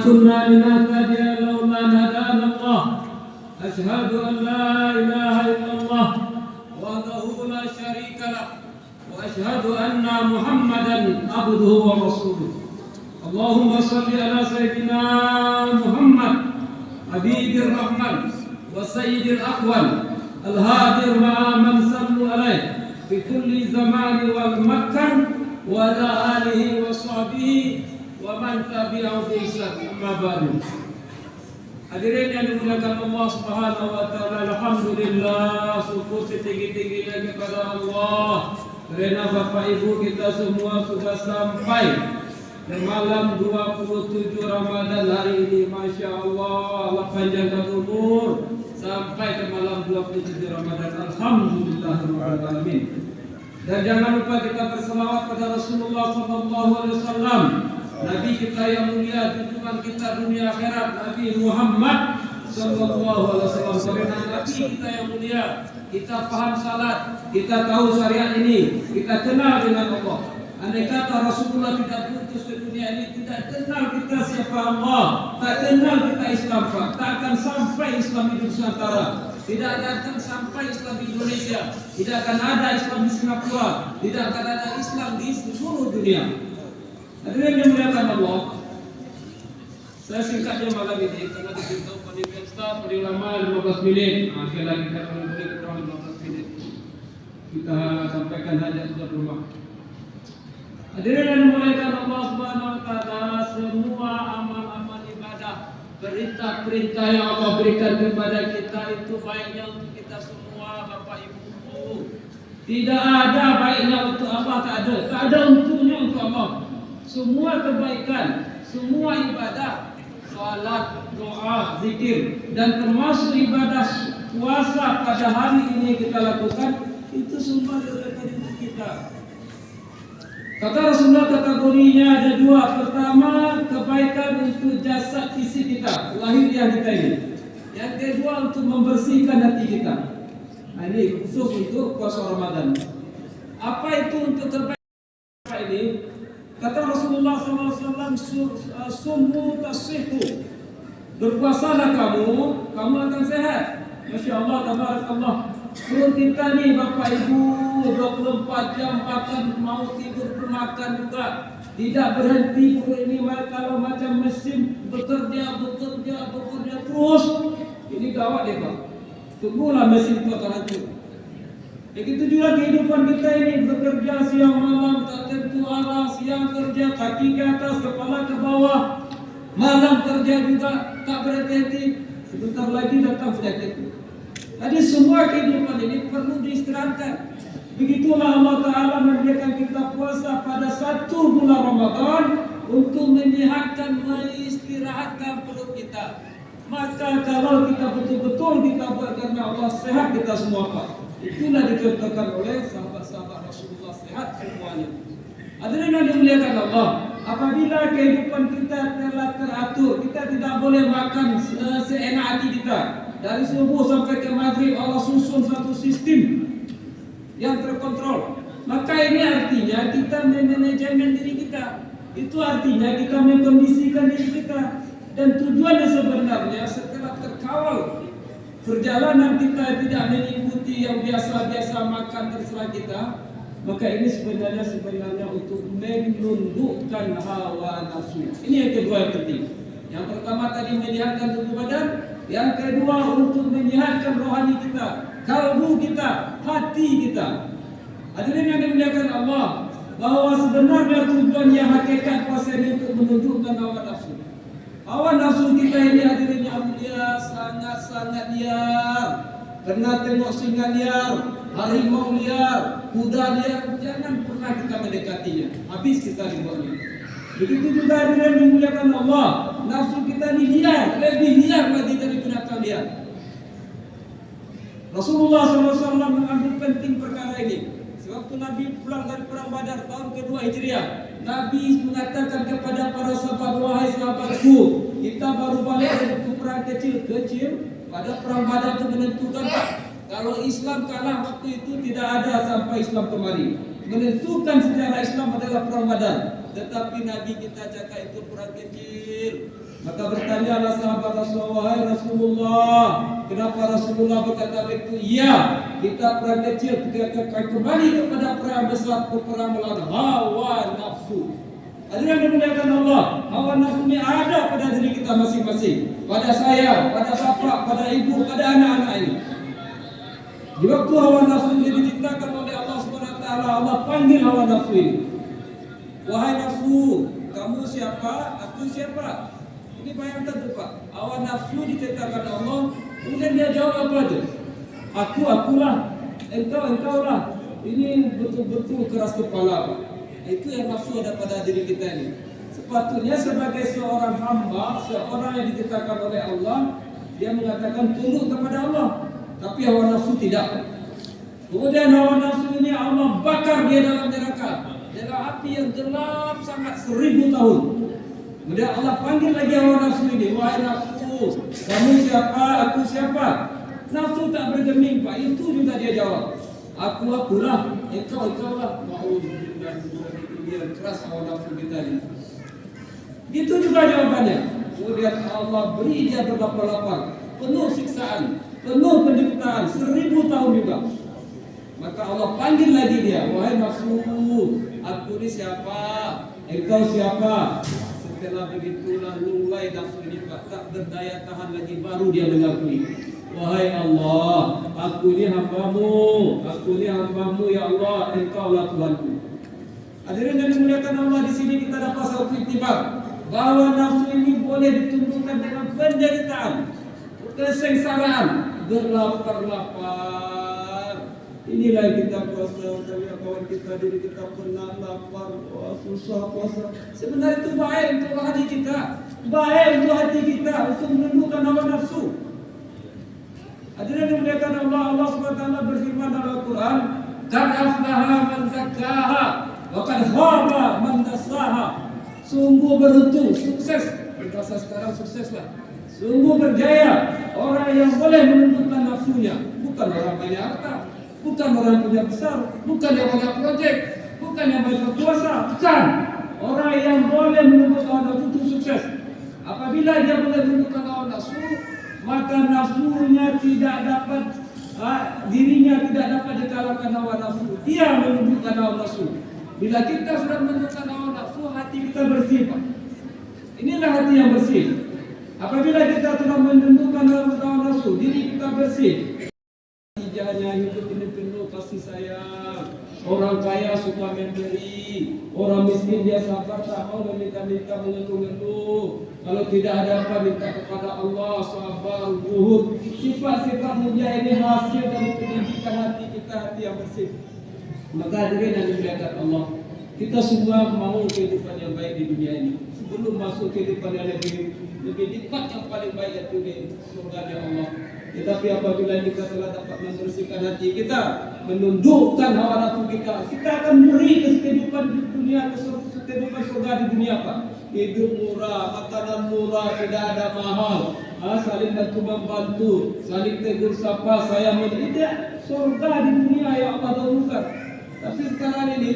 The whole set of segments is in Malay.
كنا لنهتدي لولا أن هدانا الله أشهد أن لا إله إلا الله وحده لا شريك له وأشهد أن محمدا عبده ورسوله اللهم صل على سيدنا محمد حبيب الرحمن وسيد الأقوال الهادر مع من صلوا عليه في كل زمان والمكان وعلى آله وصحبه ومن تبعهم بإحسان أما بعد. Hadirin yang dimuliakan Allah Subhanahu wa taala, alhamdulillah, syukur setinggi-tingginya kepada Allah karena Bapak Ibu kita semua sudah sampai ke malam 27 Ramadan hari ini. Masya Allah, Allah panjangkan umur sampai ke malam 27 Ramadan. Alhamdulillahirabbil alamin. Dan jangan lupa kita berselawat pada Rasulullah sallallahu alaihi wasallam, Nabi kita yang mulia, junjungan kita dunia akhirat, Nabi Muhammad sallallahu alaihi wasallam. Karena Nabi kita yang mulia, kita paham salat, kita tahu syariat ini, kita kenal dengan Allah. Andai kata Rasulullah tidak putus ke dunia ini, tidak kenal kita siapa Allah, tak kenal kita Islam, tak akan sampai Islam di Nusantara. Tidak akan sampai Islam di Indonesia, tidak akan ada Islam di Singapura, tidak akan ada Islam di seluruh dunia. Hadirin yang dimuliakan Allah, saya singkatnya malam ini karena diberitahu panitia Ustaz pada ulama 15 menit. Sekali lagi kita boleh kurang 15 menit. Kita sampaikan hajat sudah rumah. Hadirin yang dimuliakan Allah Subhanahu wa taala, semua amal-amal ibadah, perintah-perintah yang Allah berikan kepada kita itu baiknya untuk kita semua, Bapak Ibu. Tidak ada baiknya untuk Allah, tak ada untungnya untuk Allah. Semua kebaikan, semua ibadah, salat, doa, zikir, dan termasuk ibadah puasa pada hari ini kita lakukan, itu semua diberikan untuk kita. Kata Rasulullah, kategorinya ada dua. Pertama, kebaikan untuk jasad fisik kita, lahiriah kita ini. Yang kedua, untuk membersihkan hati kita. Nah, ini khusus untuk puasa Ramadan. Apa itu untuk kebaikan ini? Kata Rasulullah SAW, summu tasihhu. Berpuasalah kamu akan sehat. Masya Allah, tabarakallah. Perut kita ni Bapak Ibu 24 jam makan, mau tidur pun makan juga. Tidak berhenti perut ini kalau macam mesin bekerja terus. Ini gawat ya Pak. Tunggulah mesin itu akan hancur. Begitu juga kehidupan kita ini, bekerja siang malam tak tentu arah, siang kerja kaki ke atas, kepala ke bawah, malam kerja juga tak berhenti. Sebentar lagi datang penyakit. Jadi semua kehidupan ini perlu diistirahatkan. Begitulah Allah Ta'ala memberikan kita puasa pada 1 bulan Ramadan untuk menyehatkan, mengistirahatkan perut kita. Maka kalau kita betul-betul kita buat karena Allah, sehat kita semua Pak. Itulah dicontohkan oleh sahabat-sahabat Rasulullah, sehat semuanya. Hadirin yang dimuliakan Allah, apabila kehidupan kita telah teratur, kita tidak boleh makan seenak hati kita. Dari subuh sampai ke maghrib Allah susun satu sistem yang terkontrol. Maka ini artinya kita memanajemen diri kita. Itu artinya kita mengkondisikan diri kita. Dan tujuannya sebenarnya setelah terkawal perjalanan kita tidak mengikuti yang biasa-biasa makan terserah kita, maka ini sebenarnya untuk menundukkan hawa nafsu. Ini yang kedua yang penting. Yang pertama tadi menyehatkan tubuh badan, yang kedua untuk menyehatkan rohani kita, kalbu kita, hati kita. Hadirin yang dimuliakan Allah, bahwa sebenarnya tujuan yang hakikat puasa ini untuk menundukkan hawa nafsu. Hawa nafsu kita ini hadirin yang mulia sangat-sangat liar. Karena tengok singa liar, harimau liar, kuda liar, jangan pernah kita mendekatinya. Habis kita dibuatnya. Begitu juga hadirin dimuliakan Allah, nafsu kita ini liar, lebih liar lagi dari binatang liar. Rasulullah SAW mengambil penting perkara ini. Sewaktu Nabi pulang dari perang Badar tahun kedua Hijriah, Nabi mengatakan kepada para sahabat, wahai sahabatku, kita baru balik dari perang kecil. Pada perang Badar itu menentukan kalau Islam kalah waktu itu tidak ada sampai Islam kemari. Menentukan sejarah Islam adalah perang Badar. Tetapi Nabi kita cakap itu perang kecil. Maka bertanyalah sahabat Rasulullah, "Wahai Rasulullah, kenapa Rasulullah berkata begitu?" "Iya, kita perang kecil, kita kembali kepada perang besar, perang melawan hawa nafsu." Hadirin yang dimuliakan Allah, hawa nafsu ini ada pada diri kita masing-masing, pada saya, pada bapak, pada ibu, pada anak-anak ini. Di waktu hawa nafsu ini diciptakan oleh Allah Subhanahu wa taala, Allah panggil hawa nafsu ini. "Wahai nafsu, kamu siapa? Aku siapa?" Ini bayangkan tuh Pak, hawa nafsu diciptakan Allah, kemudian dia jawab apa aja? Akulah, engkaulah. Ini betul-betul keras kepala Pak. Itu yang nafsu ada pada diri kita ini. Sepatutnya sebagai seorang hamba, seorang yang diciptakan oleh Allah, dia mengatakan tunduk kepada Allah. Tapi hawa nafsu tidak. Kemudian hawa nafsu ini Allah bakar dia dalam neraka, dalam api yang gelap sangat 1000 tahun. Kemudian Allah panggil lagi hawa nafsu ini, "Wahai nafsu, kamu siapa? Aku siapa?" Nafsu tak bergeming Pak, itu juga dia jawab, Akulah, engkaulah." Ma'udzubillah, dia keras hawa nafsu kita ini. Itu juga jawabannya. Kemudian Allah beri dia berlapar-lapar, penuh siksaan, penuh penderitaan, 1000 tahun juga. Maka Allah panggil lagi dia, "Wahai nafsu, aku ini siapa? Engkau siapa?" Setelah begitulah mulai nafsu ini Pak tak berdaya tahan lagi, baru dia mengakui, "Wahai Allah, aku ini hambamu ya Allah, engkaulah Tuhanku." Hadirin yang dimuliakan Allah, di sini kita dapat satu iktibar bahwa nafsu ini boleh ditumbuhkan dengan penderitaan, kesengsaraan, berlapar-lapar. Inilah yang kita puasa, kawan kita, diri kita pernah lapar, susah puasa. Sebenarnya itu baik untuk hati kita, untuk menundukkan hawa nafsu. Hadirin yang dimuliakan Allah, Allah SWT berfirman dalam Al-Quran, "Qad aflaha man zakkaha wa qad khaba man dassaha." Sungguh beruntung, sukses. Bahasa sekarang sukseslah. Sungguh berjaya orang yang boleh menundukkan nafsunya, bukan orang banyak harta, bukan orang punya besar, bukan yang banyak proyek, bukan yang banyak kuasa, bukan. Orang yang boleh menundukkan hawa nafsu itu sukses. Apabila dia boleh menundukkan hawa nafsu, maka nafsunya tidak dapat, dirinya tidak dapat dikalahkan hawa nafsu. Dia menundukkan hawa nafsu. Bila kita sudah menundukkan hawa nafsu, hati kita bersih Pak. Inilah hati yang bersih. Apabila kita telah menundukkan hawa nafsu, diri kita bersih. Hijahnya hidup ini penuh kasih sayang. Orang kaya suka memberi, orang miskin dia sabar tak mau meminta-minta, mengeluh-ngeluh. Kalau tidak ada apa minta kepada Allah, sabar, zuhud. Sifat-sifat mulia ini hasil dari pendidikan hati kita, hati yang bersih. Maka hadirin yang dimuliakan Allah, kita semua mau kehidupan yang baik di dunia ini. Sebelum masuk kehidupan yang lebih nikmat, yang paling baik yaitu di surga Allah. Tetapi apabila kita telah dapat membersihkan hati kita, menundukkan hawa nafsu kita akan beri kehidupan di dunia, kehidupan surga di dunia Pak. Hidup murah, makanan murah, tidak ada mahal, saling bantu membantu, saling tegur sapa, saya tidak. Surga di dunia yang Allah dahulukan. Tapi sekarang ini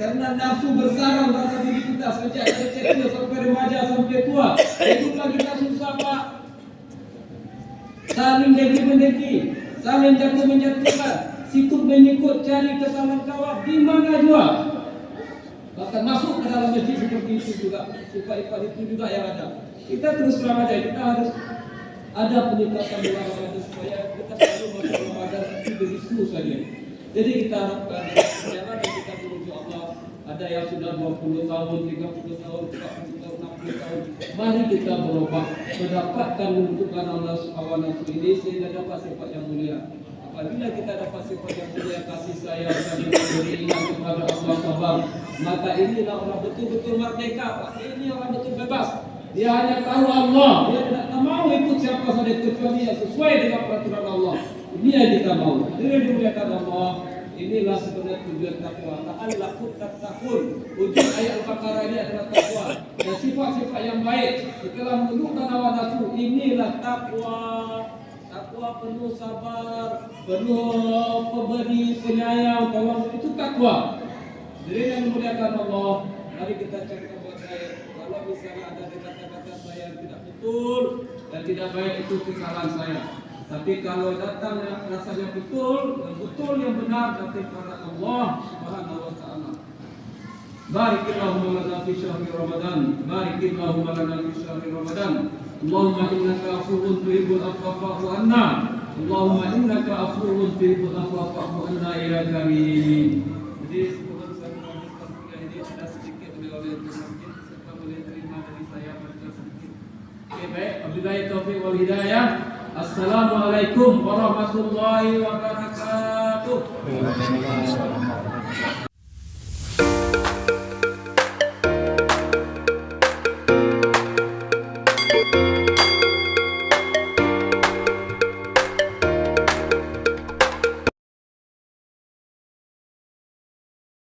karena nafsu bersarang pada diri kita sejak kecil sampai remaja sampai tua, hiduplah kita susah Pak. Saling dengki-mendengki, saling jatuh-menjatuhkan, sikut-menyikut, cari kesalahan kawan di mana jua. Bahkan masuk ke dalam masjid seperti itu juga, sifat-sifat itu juga yang ada. Kita terus terang aja, kita harus ada peningkatan bulan Ramadan supaya kita selalu masuk Ramadan itu begitu saja. Jadi kita harapkan jangan kita menuju Allah. Ada yang sudah 20 tahun, 30 tahun, 40 tahun, 60 tahun. Mari kita berubah, mendapatkan menunjukkan hawa nafsu ini sehingga dapat sifat yang mulia. Apabila kita dapat sifat yang mulia, kasih sayang, saling beriman kepada Allah sabar, maka inilah orang betul-betul merdeka Pak. Ini orang betul bebas. Dia hanya tahu Allah, dia tidak mau ikut siapa saja kecuali yang sesuai dengan peraturan Allah. Ini yang kita mau. Ini yang dimuliakan Allah. Inilah sebenarnya tujuan takwa. Ta'allaqut tattaqun. Ujung ayat Al-Baqarah ini adalah takwa. Dan sifat-sifat yang baik setelah menundukkan hawa nafsu, inilah takwa. Takwa penuh sabar, penuh pemberi, penyayang, tolong, itu takwa. Jadi yang dimuliakan Allah, mari kita cari kepada kalau misalnya ada kata-kata saya yang tidak betul dan tidak baik, itu kesalahan saya. Tapi kalau datangnya rasanya betul, dan betul yang benar dari kepada Allah Subhanahu wa taala. Barikillahumma lana fi syahri Ramadan. Barikillahumma lana fi syahri Ramadan. Allahumma innaka afuwwun tuhibbul afwa fa'fu anna. Allahumma innaka afuwwun tuhibbul afwa fa'fu anna ya karim. Jadi sebelum saya melanjutkan kuliah ini ada sedikit oleh-oleh untuk masjid, serta boleh terima dari saya pada sedikit. Oke, baik. Wabillahi taufiq wal hidayah. Assalamualaikum warahmatullahi wabarakatuh.